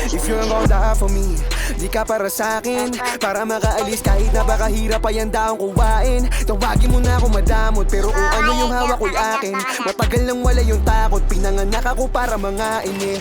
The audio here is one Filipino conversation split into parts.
If you're gonna die for me, di ka para sa'kin. Para makaalis kahit napakahirap pa yan daong kuwain. Tawagin mo na ako madamot, pero kung ano yung hawak ko'y akin. Matagal nang wala yung takot, pinanganak ako para mangain.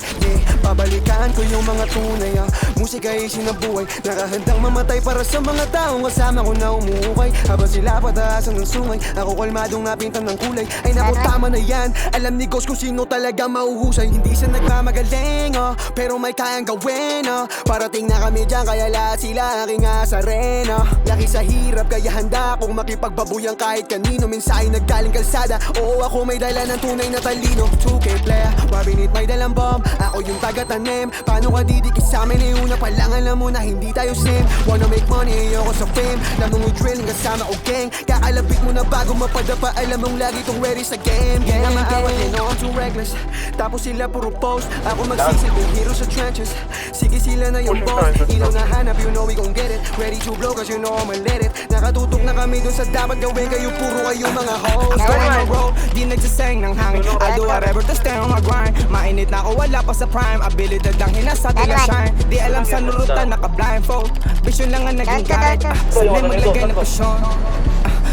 Pabalikan ko yung mga tunay. Musika ay sinabuhay, nakahandang mamatay para sa mga taong kasama ko na umuukay. Habang sila pataasan ng sungay, ako kalmadong napintan ng kulay. Ay naku, tama na yan, alam ni Ghost kung sino talaga mauhusay. Hindi siya nagmamagaling, pero may kayang gawin, Parating na kami dyan, kaya lahat sila aking asarena. Laki sa hirap, kaya handa akong makipagbabuyan kahit kanino. Mensahe naggaling kalsada, oo ako may dala ng tunay na talino. 2K player, wabinit may dalang bomb, ako yung taga-tanim. Paano ka didikit sa amin, una pa lang alam mo na hindi tayo same. Wanna make money, ayoko sa fame. Lamang drilling kasama o gang. Kakalapit mo na bago mapadapa, alam mong lagi tong ready sa game. Gang na maawat, you know I'm too reckless. Tapos sila puro post, ako magsisilbing hero sa trenches. Sige sila na yung boss, ilaw na hanap, you know we gon' get it. Ready to blow cause you know I'ma let it. Nakatutok na kami dun sa dapat gawin, kayo puro kayo mga hoes. Going on road, di nagsasayang ng hangin. I'll do whatever to stay on my grind. Mainit na ako, wala pa sa prime. Abilidad ang hinasa, di na shine. Di alam sa nurutan, naka-blindfold. Vision lang ang naging guide. Sanay maglagay ng pasyon.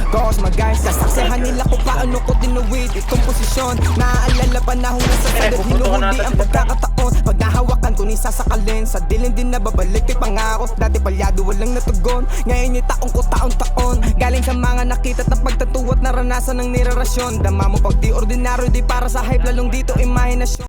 Cause my guys, sasaksihan nila kung paano ko tinuwid itong posisyon. Naaalala panahon na sa salat, hinuhuli ang pagkakataon. Pag nahawakan ko ni sasakalin, sa dilin din na babalik kay pangako. Dati palyado walang natugon, ngayon yung taong ko taon-taon. Galing sa mga nakita at pagtatuwa at naranasan ng nirarasyon. Dama mo pag di ordinaryo, di para sa hype, lalong dito imahinasyon.